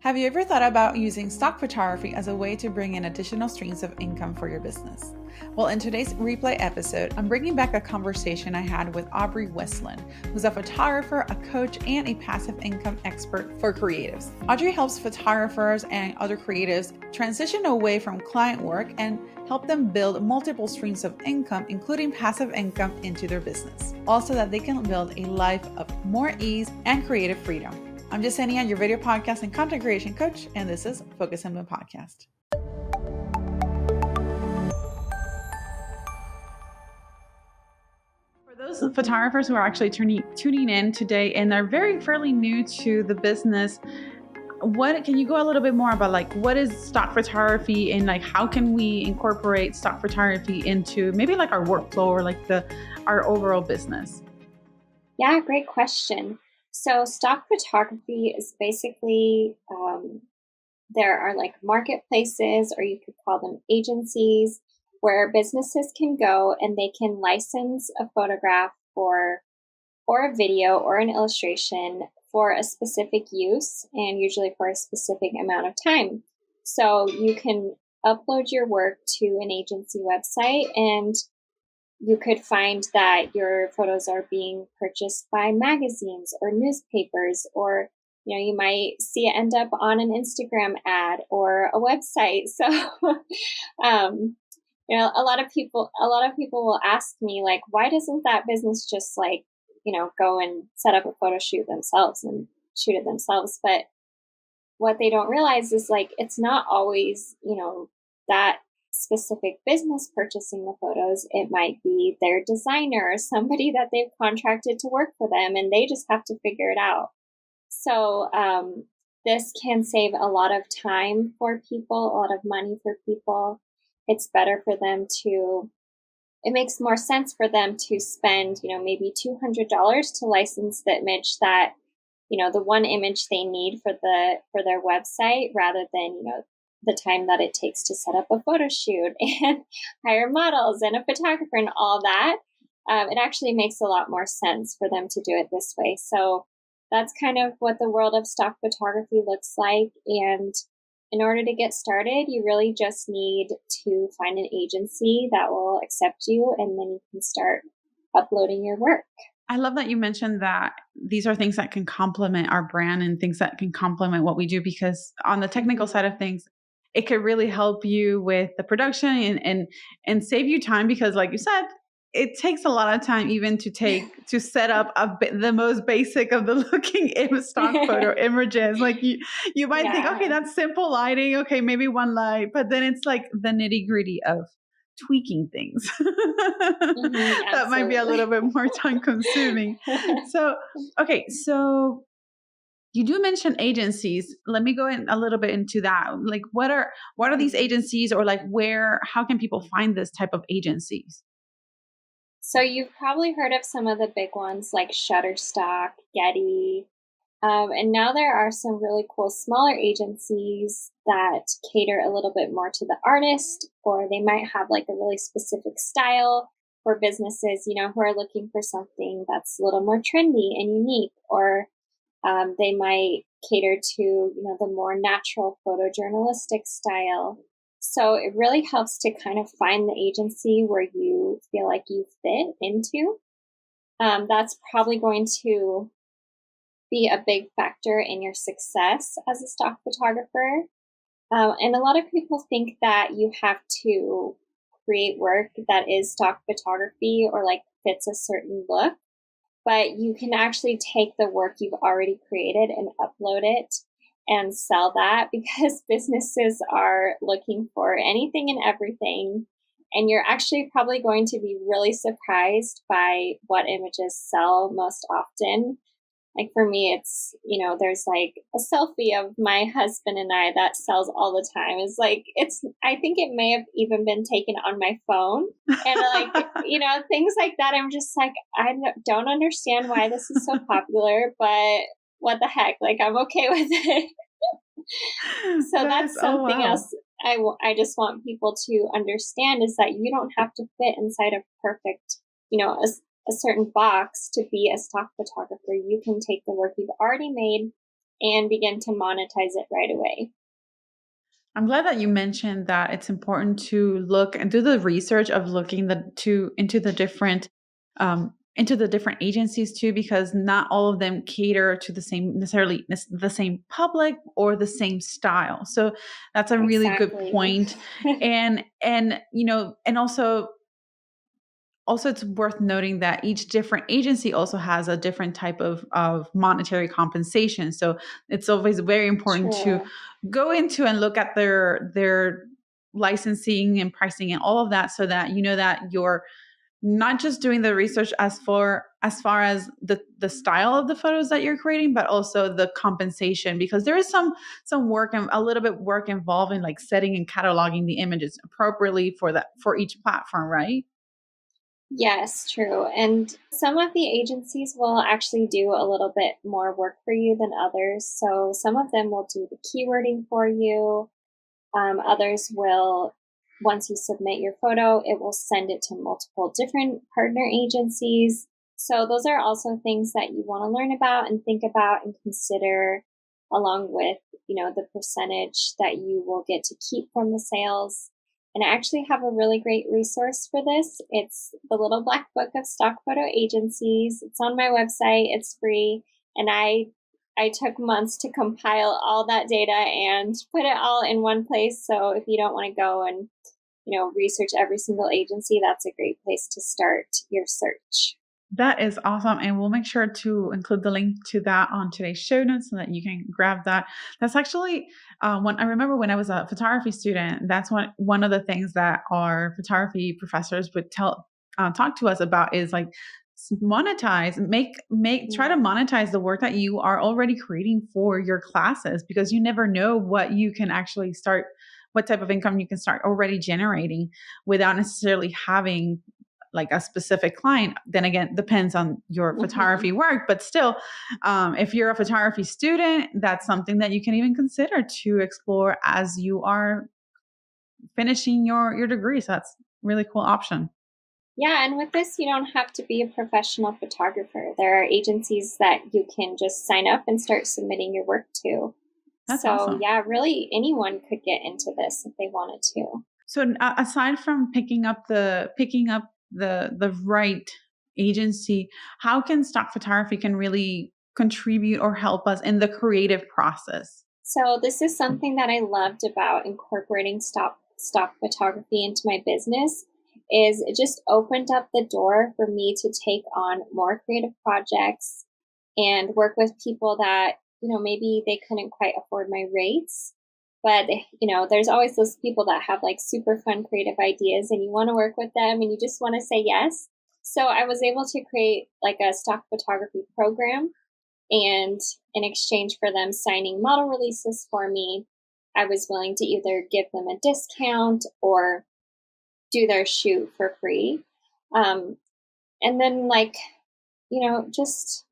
Have you ever thought about using stock photography as a way to bring in additional streams of income for your business? Well, in today's replay episode, I'm bringing back a conversation I had with Aubrey Westlund, who's a photographer, a coach, and a passive income expert for creatives. Audrey helps photographers and other creatives transition away from client work and help them build multiple streams of income, including passive income, into their business, also that they can build a life of more ease and creative freedom. I'm Jasenia, your video podcast and content creation coach, and this is Focus on Bloom Podcast. For those photographers who are actually tuning in today and are fairly new to the business, can you go a little bit more about what is stock photography and how can we incorporate stock photography into maybe our workflow or our overall business? Yeah, great question. So stock photography is basically, there are marketplaces, or you could call them agencies, where businesses can go and they can license a photograph or a video or an illustration for a specific use, and usually for a specific amount of time. So you can upload your work to an agency website, and you could find that your photos are being purchased by magazines or newspapers, or you might see it end up on an Instagram ad or a website. So a lot of people will ask me, why doesn't that business just go and set up a photo shoot themselves and shoot it themselves? But what they don't realize is it's not always that specific business purchasing the photos. It might be their designer or somebody that they've contracted to work for them, and they just have to figure it out. So this can save a lot of time for people, a lot of money for people. It's better for them it makes more sense for them to spend, maybe $200 to license the image that, the one image they need for their website, rather than, the time that it takes to set up a photo shoot and hire models and a photographer and all that. It actually makes a lot more sense for them to do it this way. So that's kind of what the world of stock photography looks like. And in order to get started, you really just need to find an agency that will accept you, and then you can start uploading your work. I love that you mentioned that these are things that can complement our brand and things that can complement what we do, because on the technical side of things, it could really help you with the production and save you time, because like you said, it takes a lot of time even to set up the most basic of the looking stock photo images. You might think, okay, that's simple lighting. Okay, maybe one light, but then it's the nitty gritty of tweaking things. That might be a little bit more time consuming. So you do mention agencies. Let me go in a little bit into that. What are these agencies, or how can people find this type of agencies? So you've probably heard of some of the big ones like Shutterstock, Getty, and now there are some really cool smaller agencies that cater a little bit more to the artist, or they might have a really specific style for businesses, who are looking for something that's a little more trendy and unique, or they might cater to, the more natural photojournalistic style. So it really helps to kind of find the agency where you feel like you fit into. That's probably going to be a big factor in your success as a stock photographer. And a lot of people think that you have to create work that is stock photography or fits a certain look. But you can actually take the work you've already created and upload it and sell that, because businesses are looking for anything and everything. And you're actually probably going to be really surprised by what images sell most often. For me, it's, there's a selfie of my husband and I that sells all the time. I think it may have even been taken on my phone. And things like that. I'm just I don't understand why this is so popular, but what the heck? I'm okay with it. So that's something else I just want people to understand, is that you don't have to fit inside a perfect, a certain box to be a stock photographer. You can take the work you've already made and begin to monetize it right away. I'm glad that you mentioned that it's important to look and do the research of looking into the different agencies too, because not all of them cater to the same necessarily the same public or the same style. So that's a really good Exactly. point. And and also it's worth noting that each different agency also has a different type of monetary compensation, so it's always very important to True. go into and look at their licensing and pricing and all of that, so that you know that you're not just doing the research as far as the style of the photos that you're creating, but also the compensation, because there is some work and a little bit work involved in like setting and cataloging the images appropriately for each platform, right? Yes, true. And some of the agencies will actually do a little bit more work for you than others. So some of them will do the keywording for you. Others will, once you submit your photo, it will send it to multiple different partner agencies. So those are also things that you want to learn about and think about and consider, along with, the percentage that you will get to keep from the sales. And I actually have a really great resource for this. It's the Little Black Book of Stock Photo Agencies. It's on my website. It's free. And I took months to compile all that data and put it all in one place. So if you don't want to go and, research every single agency, that's a great place to start your search. That is awesome. And we'll make sure to include the link to that on today's show notes so that you can grab that. That's actually when I remember when I was a photography student, that's one of the things that our photography professors would talk to us about is like monetize, try to Mm. monetize the work that you are already creating for your classes, because you never know what type of income you can start already generating without necessarily having like a specific client. Then again, depends on your Mm-hmm. photography work, but still, if you're a photography student, that's something that you can even consider to explore as you are finishing your degree. So that's a really cool option. Yeah, and with this, you don't have to be a professional photographer. There are agencies that you can just sign up and start submitting your work to. That's So, awesome. yeah, really anyone could get into this if they wanted to. So aside from picking up the right agency, how can stock photography can really contribute or help us in the creative process? So, this is something that I loved about incorporating stock photography into my business is it just opened up the door for me to take on more creative projects and work with people that, maybe they couldn't quite afford my rates. But, there's always those people that have like super fun creative ideas and you want to work with them and you just want to say yes. So I was able to create like a stock photography program. And in exchange for them signing model releases for me, I was willing to either give them a discount or do their shoot for free. Um, and then, like, just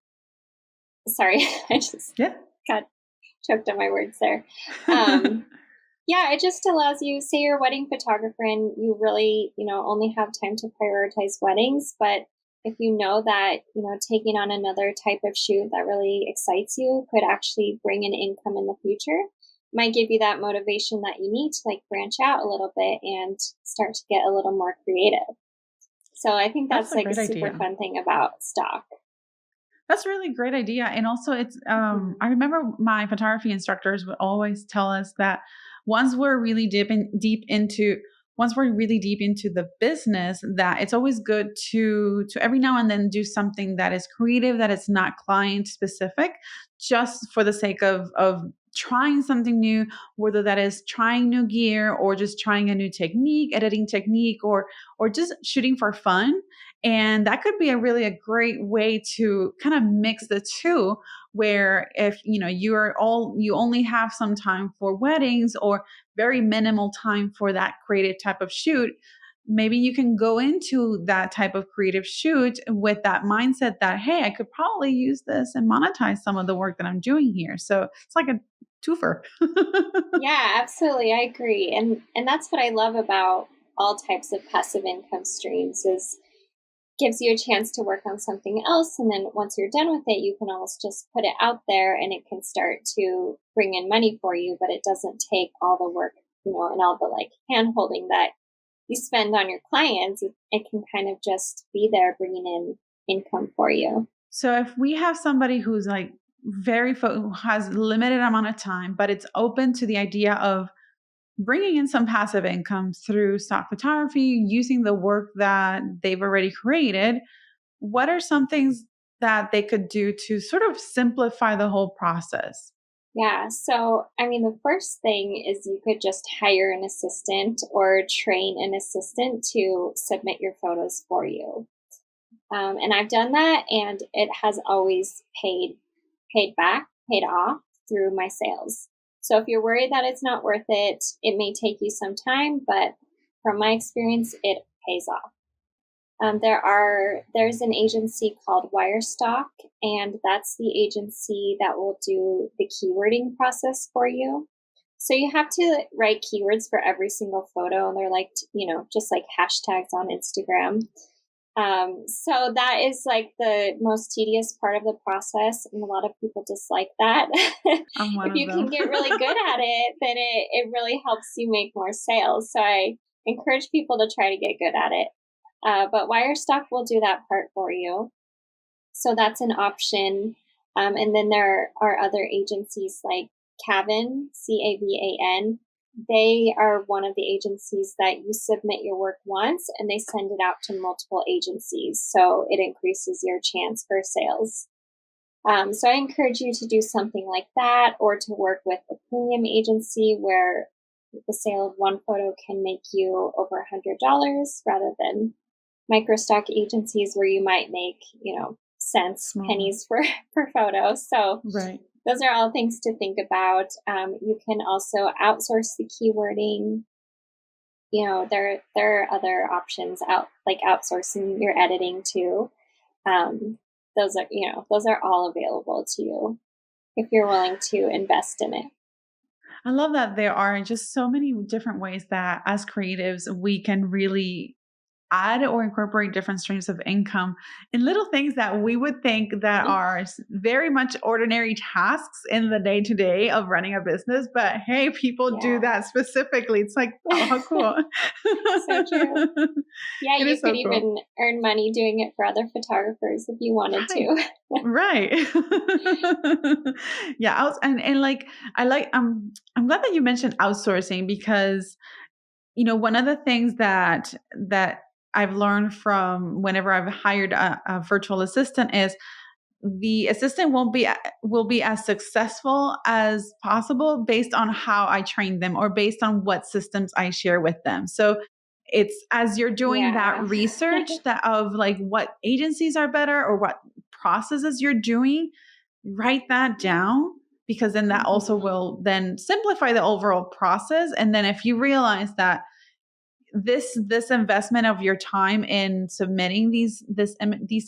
sorry, I just Yeah. got choked on my words there. Um, yeah, it just allows you, say you're a wedding photographer and you really, only have time to prioritize weddings, but if you know that, taking on another type of shoot that really excites you could actually bring in income in the future, might give you that motivation that you need to like branch out a little bit and start to get a little more creative. So I think That's that's a like a great super idea. fun thing about stock. That's a really great idea. And also it's Mhm. I remember my photography instructors would always tell us that once we're really once we're really deep into the business, that it's always good to every now and then do something that is creative, that is not client specific, just for the sake of trying something new, whether that is trying new gear or just trying a new technique, editing technique, or just shooting for fun. And that could be a great way to kind of mix the two, where if you only have some time for weddings or very minimal time for that creative type of shoot, maybe you can go into that type of creative shoot with that mindset that, hey, I could probably use this and monetize some of the work that I'm doing here. So it's like a twofer. Yeah, absolutely. I agree. And that's what I love about all types of passive income streams is gives you a chance to work on something else. And then once you're done with it, you can almost just put it out there and it can start to bring in money for you, but it doesn't take all the work, and all the like hand holding that you spend on your clients. It can kind of just be there bringing in income for you. So if we have somebody who's like who has limited amount of time, but it's open to the idea of bringing in some passive income through stock photography, using the work that they've already created, what are some things that they could do to sort of simplify the whole process? Yeah. So, the first thing is you could just hire an assistant or train an assistant to submit your photos for you. And I've done that, and it has always paid off through my sales. So if you're worried that it's not worth it, it may take you some time, but from my experience, it pays off. There's an agency called Wirestock, and that's the agency that will do the keywording process for you. So you have to write keywords for every single photo, and they're like, just like hashtags on Instagram. So that is like the most tedious part of the process, and a lot of people dislike that. I'm one If of you them. can get really good at it, then it really helps you make more sales. So I encourage people to try to get good at it. But Wirestock will do that part for you. So that's an option. And then there are other agencies like Cavan, Cavan. They are one of the agencies that you submit your work once and they send it out to multiple agencies. So it increases your chance for sales. So I encourage you to do something like that, or to work with a premium agency where the sale of one photo can make you over $100 rather than microstock agencies where you might make, cents, pennies per photo. So right. Those are all things to think about. You can also outsource the keywording. There are other options like outsourcing your editing too. Those are all available to you if you're willing to invest in it. I love that there are just so many different ways that as creatives, we can really add or incorporate different streams of income in little things that we would think that are very much ordinary tasks in the day to day of running a business. But hey, people do that specifically. It's like, oh, how cool. So true. Yeah, you could even earn money doing it for other photographers if you wanted to. Right. Yeah. I'm glad that you mentioned outsourcing because, one of the things that I've learned from whenever I've hired a virtual assistant is the assistant will be as successful as possible based on how I train them or based on what systems I share with them. So it's as you're doing that research that of like what agencies are better or what processes you're doing, write that down because then that also will then simplify the overall process. And then if you realize that this investment of your time in submitting these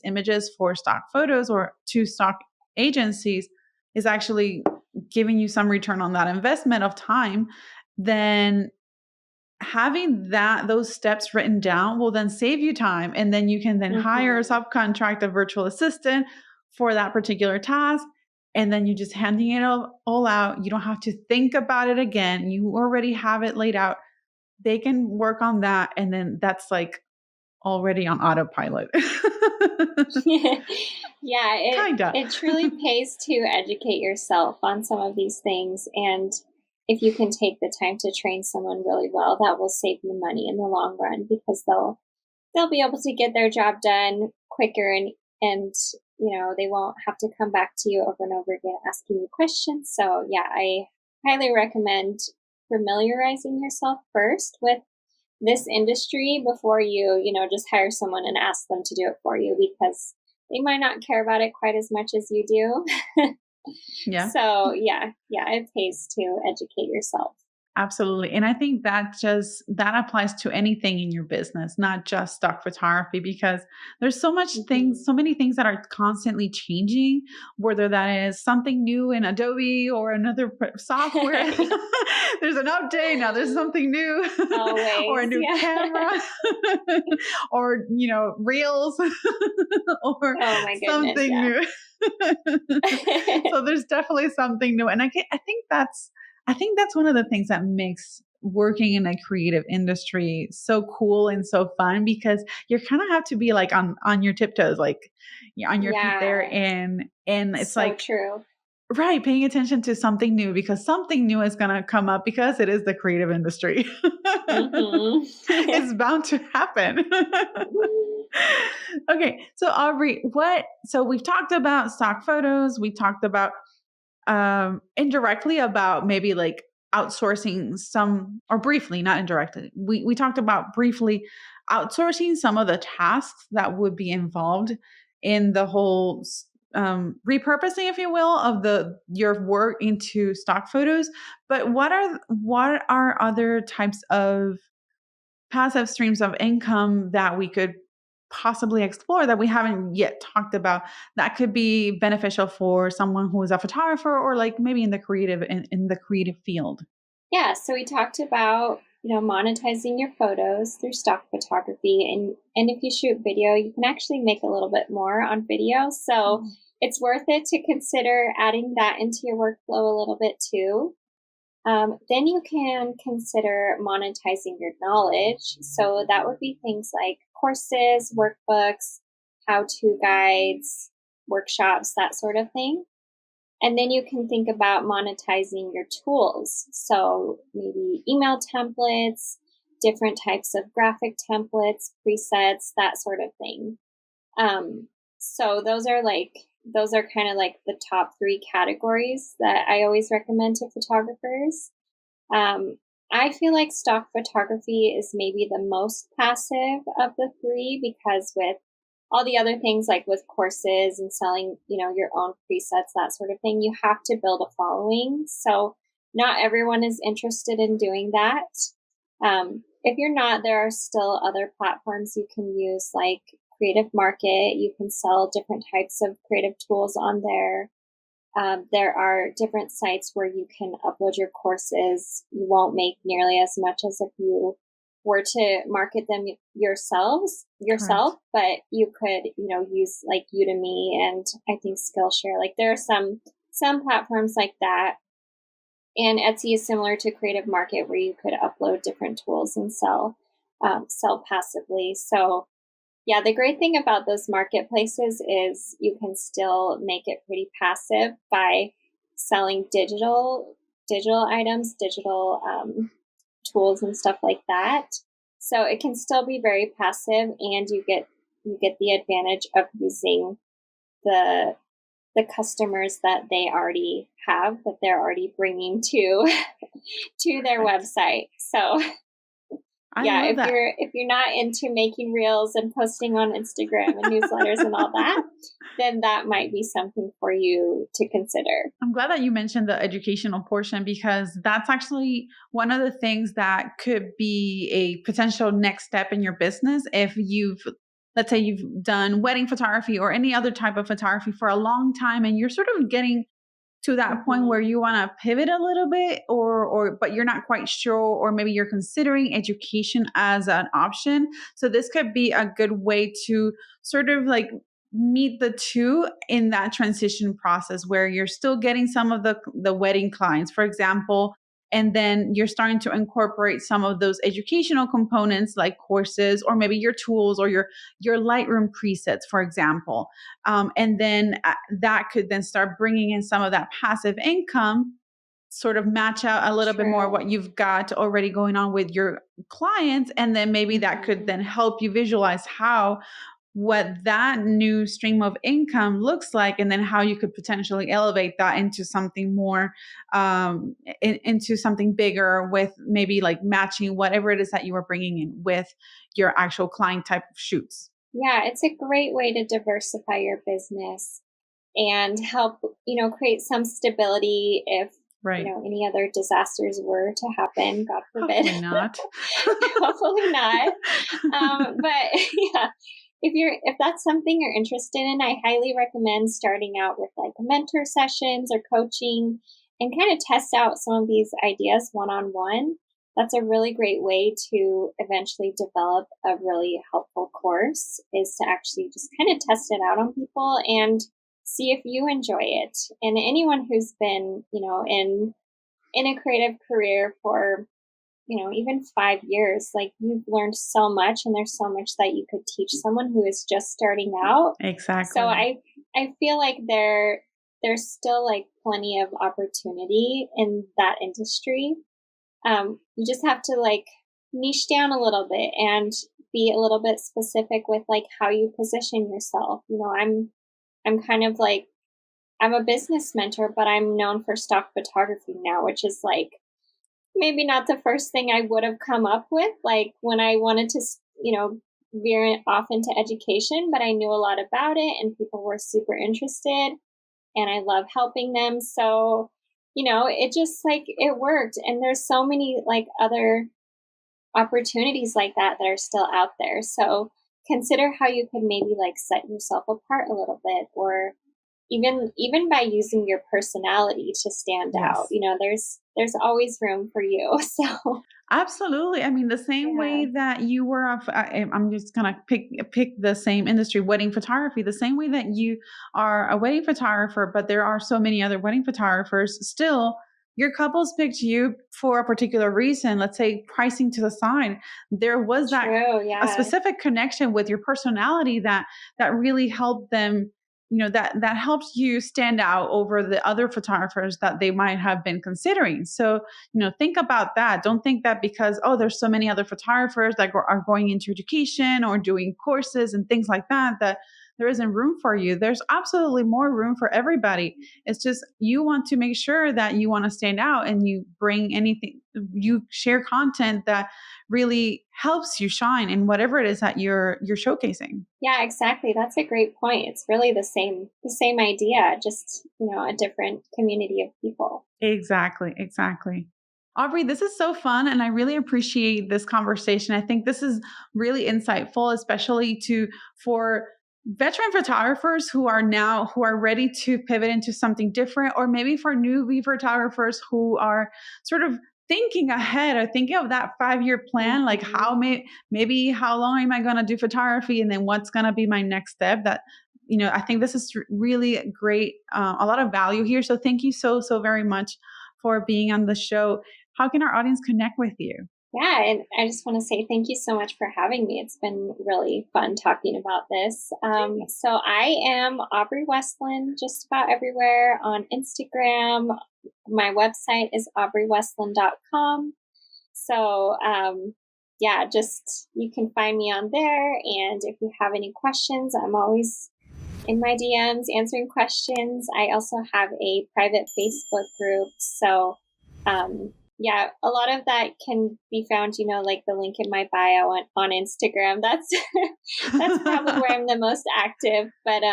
images for stock photos or to stock agencies is actually giving you some return on that investment of time, then having those steps written down will then save you time, and then you can then hire a subcontract a virtual assistant for that particular task, and then you just handing it all out. You don't have to think about it again. You already have it laid out. They can work on that, and then that's like already on autopilot. Yeah, it truly pays to educate yourself on some of these things, and if you can take the time to train someone really well, that will save you money in the long run because they'll be able to get their job done quicker, and they won't have to come back to you over and over again asking you questions. So yeah, I highly recommend familiarizing yourself first with this industry before you just hire someone and ask them to do it for you, because they might not care about it quite as much as you do. Yeah. So yeah, it pays to educate yourself. Absolutely. And I think that applies to anything in your business, not just stock photography, because there's Mhm. so many things that are constantly changing, whether that is something new in Adobe or another software. There's an update. Now there's something new or a Always, new yeah. camera or, reels or Oh my goodness, something yeah. new. So there's definitely something new. And I think that's one of the things that makes working in a creative industry so cool and so fun, because you kind of have to be like on your tiptoes, like you're on your feet there, Yeah, and it's so like, true. right, paying attention to something new, because something new is going to come up, because it is the creative industry. Mhm. It's bound to happen. Okay, so Aubrey, so we've talked about stock photos, we talked about indirectly about maybe like outsourcing some, or briefly, not indirectly. We talked about briefly outsourcing some of the tasks that would be involved in the whole repurposing, if you will, of the your work into stock photos. But what are other types of passive streams of income that we could possibly explore that we haven't yet talked about, that could be beneficial for someone who is a photographer, or like maybe in the creative field? Yeah, so we talked about, monetizing your photos through stock photography, and if you shoot video, you can actually make a little bit more on video. So Mm. it's worth it to consider adding that into your workflow a little bit too. Then you can consider monetizing your knowledge. So that would be things like courses, workbooks, how-to guides, workshops, that sort of thing. And then you can think about monetizing your tools. So maybe email templates, different types of graphic templates, presets, that sort of thing. So those are kind of like the top three categories that I always recommend to photographers. Um, I feel like stock photography is maybe the most passive of the three, because with all the other things like with courses and selling, your own presets, that sort of thing, you have to build a following. So not everyone is interested in doing that. If you're not, there are still other platforms you can use, like Creative Market. You can sell different types of creative tools on there. There are different sites where you can upload your courses. You won't make nearly as much as if you were to market them yourself, Correct. but you could, use like Udemy and I think Skillshare. Like there are some platforms like that. And Etsy is similar to Creative Market, where you could upload different tools and sell passively. So yeah, the great thing about those marketplaces is you can still make it pretty passive by selling digital items, digital tools and stuff like that. So it can still be very passive, and you get the advantage of using the the customers that they already have, that they're already bringing to to their Correct. website. So I yeah, love that. if you're not into making reels and posting on Instagram and newsletters and all that, then that might be something for you to consider. I'm glad that you mentioned the educational portion, because that's actually one of the things that could be a potential next step in your business. If let's say you've done wedding photography or any other type of photography for a long time, and you're sort of getting to that point where Hmm. you want to pivot a little bit, or but you're not quite sure, or maybe you're considering education as an option. So this could be a good way to sort of like meet the two in that transition process, where you're still getting some of the wedding clients, for example, and then you're starting to incorporate some of those educational components like courses, or maybe your tools, or your Lightroom presets, for example. And then that could then start bringing in some of that passive income, sort of match out a little bit more True. what you've got already going on with your clients. And then maybe that could Hmm. then help you visualize what that new stream of income looks like, and then how you could potentially elevate that into something more, into something bigger, with maybe like matching whatever it is that you are bringing in with your actual client type of shoots. Yeah, it's a great way to diversify your business and help, create some stability if Right. any other disasters were to happen, God forbid. Hopefully not. Hopefully not. But yeah, if that's something you're interested in, I highly recommend starting out with like mentor sessions or coaching and kind of test out some of these ideas one on one. That's a really great way to eventually develop a really helpful course, is to actually just kind of test it out on people and see if you enjoy it. And anyone who's been, in a creative career for, even 5 years, like you've learned so much and there's so much that you could teach someone who is just starting out. So Exactly. I feel like there's still like plenty of opportunity in that industry. You just have to like niche down a little bit and be a little bit specific with like how you position yourself. I'm kind of like, I'm a business mentor, but I'm known for stock photography now, which is like maybe not the first thing I would have come up with, like when I wanted to, veer off into education, but I knew a lot about it and people were super interested and I love helping them. So, it just like it worked. And there's so many like other opportunities like that are still out there. So consider how you could maybe like set yourself apart a little bit, or even by using your personality to stand out. Yes. There's always room for you. So Absolutely. I mean, the same yeah, way that you were, I'm just gonna pick the same industry, wedding photography. The same way that you are a wedding photographer, but there are so many other wedding photographers. Still, your couples picked you for a particular reason. Let's say pricing to the side. There was that true. a Yeah, specific connection with your personality that really helped them, that helps you stand out over the other photographers that they might have been considering. So, think about that. Don't think that because, oh, there's so many other photographers that are going into education or doing courses and things like that there isn't room for you. There's absolutely more room for everybody. It's just you want to make sure that you want to stand out and you bring anything, you share content that really helps you shine in whatever it is that you're showcasing. yeah, exactly. That's a great point. It's really the same idea, just a different community of people. Exactly, exactly. Aubrey, this is so fun and I really appreciate this conversation. I think this is really insightful, especially to for veteran photographers who are ready to pivot into something different, or maybe for newbie photographers who are sort of thinking ahead or thinking of that 5-year plan, like Hmm. maybe how long am I going to do photography and then what's going to be my next step. That I think this is really great, a lot of value here. So thank you so very much for being on the show. How can our audience connect with you? Yeah, and I just want to say thank you so much for having me. It's been really fun talking about this. So I am Aubrey Westlund just about everywhere on Instagram. My website is aubreywestlund.com. So yeah, just you can find me on there. And if you have any questions, I'm always in my DMs answering questions. I also have a private Facebook group. So yeah, a lot of that can be found, like the link in my bio on Instagram. That's that's probably where I'm the most active. But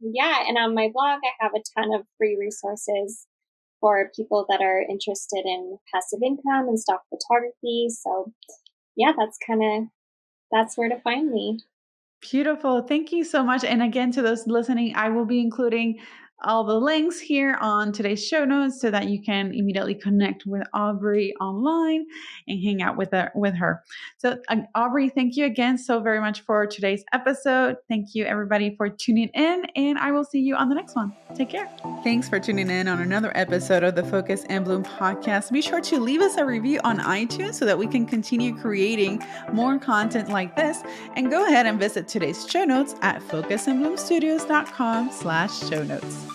yeah, and on my blog I have a ton of free resources for people that are interested in passive income and stock photography. So yeah, that's where to find me. Beautiful. Thank you so much. And again, to those listening, I will be including all the links here on today's show notes so that you can immediately connect with Aubrey online and hang out with her. So, Aubrey, thank you again so very much for today's episode. Thank you, everybody, for tuning in, and I will see you on the next one. Take care. Thanks for tuning in on another episode of the Focus and Bloom podcast. Be sure to leave us a review on iTunes so that we can continue creating more content like this. And go ahead and visit today's show notes at focusandbloomstudios.com/show notes.